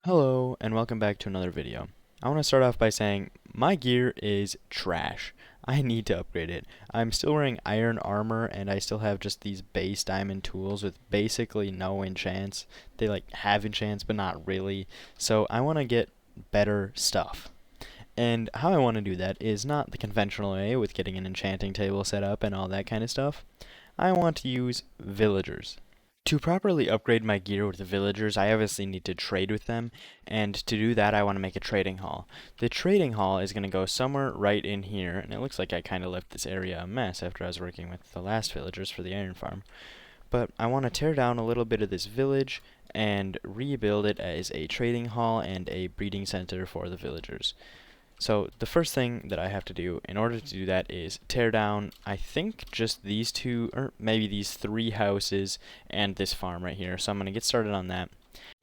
Hello, and welcome back to another video. I want to start off by saying my gear is trash. I need to upgrade it. I'm still wearing iron armor, and I still have just these base diamond tools with basically no enchants. They have enchants, but not really. So I want to get better stuff. And how I want to do that is not the conventional way with getting an enchanting table set up and all that kind of stuff. I want to use villagers. To properly upgrade my gear with the villagers, I obviously need to trade with them, and to do that I want to make a trading hall. The trading hall is going to go somewhere right in here, and it looks like I kind of left this area a mess after I was working with the last villagers for the iron farm. But I want to tear down a little bit of this village and rebuild it as a trading hall and a breeding center for the villagers. So the first thing that I have to do in order to do that is tear down, I think, just these two, or maybe these three houses and this farm right here. So I'm going to get started on that.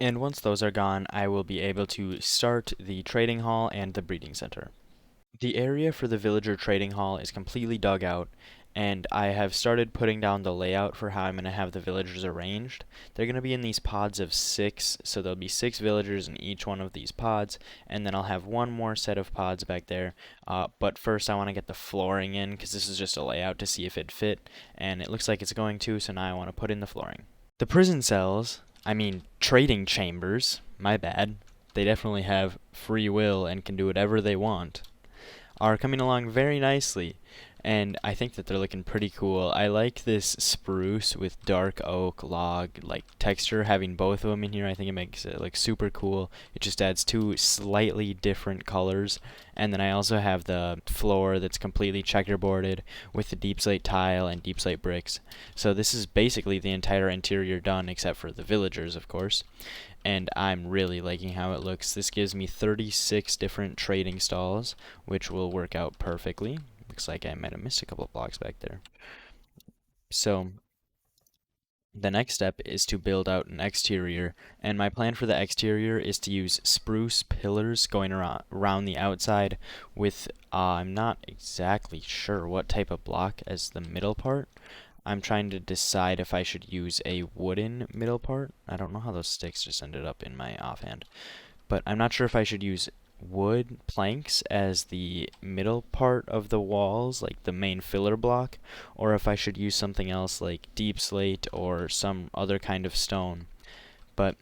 And once those are gone, I will be able to start the trading hall and the breeding center. The area for the villager trading hall is completely dug out, and I have started putting down the layout for how I'm going to have the villagers arranged. They're going to be in these pods of 6, so there'll be 6 villagers in each one of these pods, and then I'll have one more set of pods back there. But first I want to get the flooring in, because this is just a layout to see if it fit, and it looks like it's going to, so now I want to put in the flooring. The prison cells, trading chambers, my bad. They definitely have free will and can do whatever they want, are coming along very nicely, and I think that they're looking pretty cool. I like this spruce with dark oak log texture, having both of them in here. I think it makes it look super cool. It just adds two slightly different colors. And then I also have the floor that's completely checkerboarded with the deep slate tile and deep slate bricks. So this is basically the entire interior done except for the villagers, of course. And I'm really liking how it looks. This gives me 36 different trading stalls, which will work out perfectly. Looks like I might have missed a couple of blocks back there. So the next step is to build out an exterior, and my plan for the exterior is to use spruce pillars going around the outside with, I'm not exactly sure what type of block as the middle part. I'm trying to decide if I should use a wooden middle part. I don't know how those sticks just ended up in my offhand. But I'm not sure if I should use wood planks as the middle part of the walls, like the main filler block, or if I should use something else like deep slate or some other kind of stone. But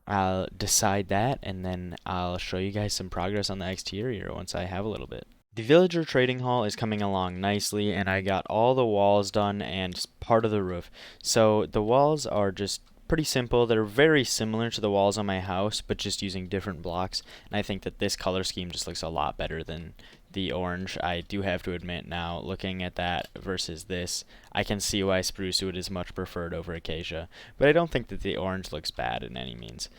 I'll decide that, and then I'll show you guys some progress on the exterior once I have a little bit. The villager trading hall is coming along nicely, and I got all the walls done and part of the roof. So the walls are just pretty simple. They're very similar to the walls on my house, but just using different blocks. And I think that this color scheme just looks a lot better than the orange. I do have to admit now, looking at that versus this, I can see why spruce wood is much preferred over acacia. But I don't think that the orange looks bad in any means.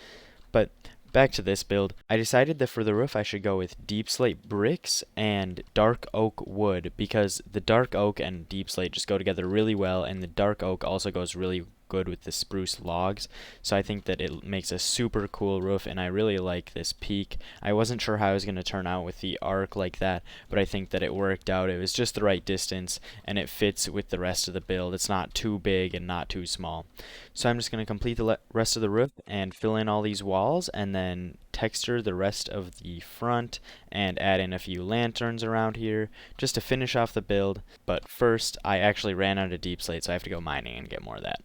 But back to this build, I decided that for the roof I should go with deep slate bricks and dark oak wood, because the dark oak and deep slate just go together really well, and the dark oak also goes really good with the spruce logs. So I think that it makes a super cool roof, and I really like this peak. I wasn't sure how it was going to turn out with the arc like that, but I think that it worked out. It was just the right distance, and it fits with the rest of the build. It's not too big and not too small. So I'm just going to complete the rest of the roof and fill in all these walls, and then texture the rest of the front and add in a few lanterns around here just to finish off the build. But first, I actually ran out of deep slate, so I have to go mining and get more of that.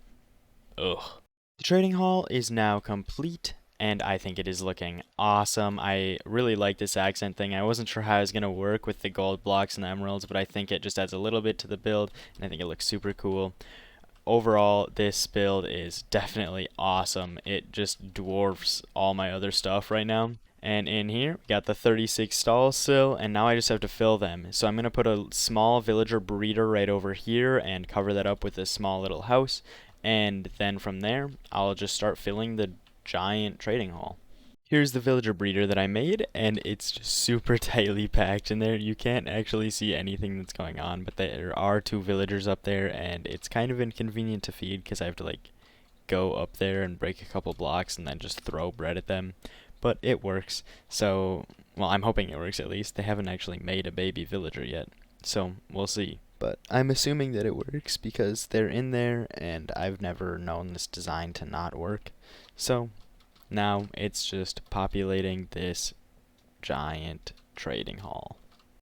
Ugh. The trading hall is now complete, and I think it is looking awesome. I really like this accent thing. I wasn't sure how it was going to work with the gold blocks and the emeralds, but I think it just adds a little bit to the build, and I think it looks super cool. Overall, this build is definitely awesome. It just dwarfs all my other stuff right now. And in here, we got the 36 stalls still, and now I just have to fill them. So I'm going to put a small villager breeder right over here and cover that up with a small little house. And then from there, I'll just start filling the giant trading hall. Here's the villager breeder that I made, and it's just super tightly packed in there. You can't actually see anything that's going on, but there are 2 villagers up there, and it's kind of inconvenient to feed because I have to go up there and break a couple blocks and then just throw bread at them. But it works. So, well, I'm hoping it works at least. They haven't actually made a baby villager yet, so we'll see. But I'm assuming that it works because they're in there, and I've never known this design to not work. So Now it's just populating this giant trading hall.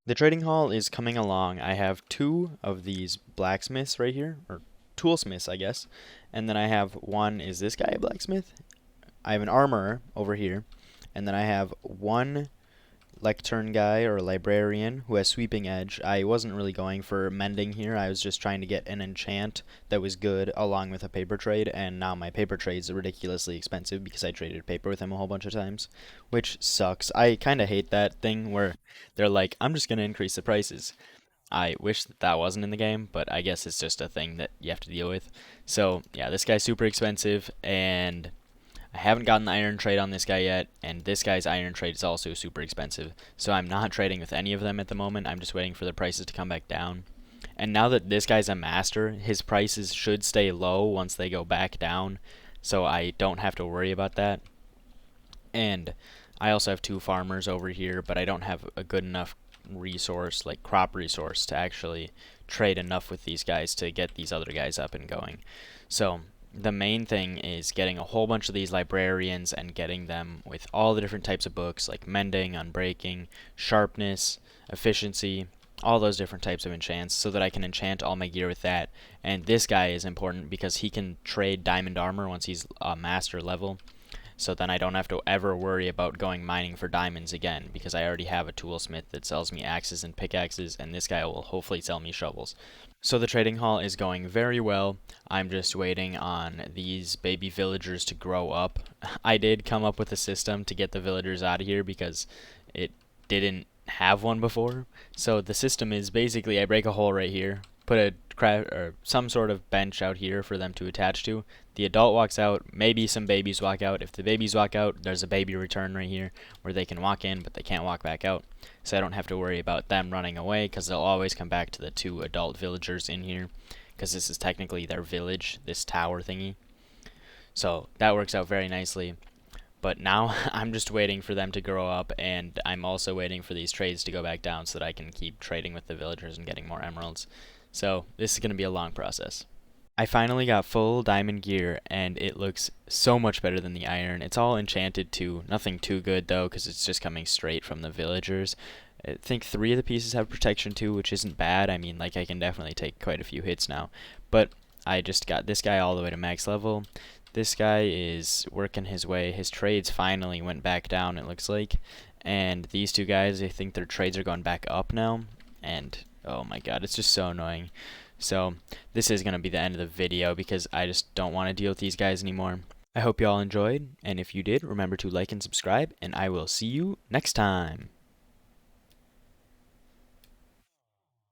The trading hall is coming along. I have two of these blacksmiths right here, or toolsmiths, I guess. And then I have one, is this guy a blacksmith? I have an armorer over here. And then I have one lectern guy or librarian who has sweeping edge. I wasn't really going for mending here. I was just trying to get an enchant that was good along with a paper trade, and now my paper trades are ridiculously expensive because I traded paper with him a whole bunch of times, which sucks. I kind of hate that thing where they're like, I'm just going to increase the prices. I wish that that wasn't in the game, but I guess it's just a thing that you have to deal with. So, yeah, this guy's super expensive, and I haven't gotten the iron trade on this guy yet, and this guy's iron trade is also super expensive. So I'm not trading with any of them at the moment. I'm just waiting for the prices to come back down. And now that this guy's a master, his prices should stay low once they go back down, so I don't have to worry about that. And I also have two farmers over here, but I don't have a good enough resource, like crop resource, to actually trade enough with these guys to get these other guys up and going. So the main thing is getting a whole bunch of these librarians and getting them with all the different types of books like mending, unbreaking, sharpness, efficiency, all those different types of enchants so that I can enchant all my gear with that. And this guy is important because he can trade diamond armor once he's master level. So then I don't have to ever worry about going mining for diamonds again because I already have a toolsmith that sells me axes and pickaxes, and this guy will hopefully sell me shovels. So the trading hall is going very well. I'm just waiting on these baby villagers to grow up. I did come up with a system to get the villagers out of here because it didn't have one before. So the system is basically I break a hole right here, put a or some sort of bench out here for them to attach to. The adult walks out, maybe some babies walk out. If the babies walk out, there's a baby return right here where they can walk in but they can't walk back out. So I don't have to worry about them running away because they'll always come back to the two adult villagers in here because this is technically their village, this tower thingy. So that works out very nicely. But now I'm just waiting for them to grow up, and I'm also waiting for these trades to go back down so that I can keep trading with the villagers and getting more emeralds. So this is going to be a long process. I finally got full diamond gear, and it looks so much better than the iron. It's all enchanted too. Nothing too good though, because it's just coming straight from the villagers. I think 3 of the pieces have protection too, which isn't bad. I mean, like, I can definitely take quite a few hits now. But I just got this guy all the way to max level. This guy is working his way. His trades finally went back down, it looks like. And these two guys, I think their trades are going back up now. And oh my god, it's just so annoying. So this is going to be the end of the video because I just don't want to deal with these guys anymore. I hope you all enjoyed, and if you did, remember to like and subscribe, and I will see you next time.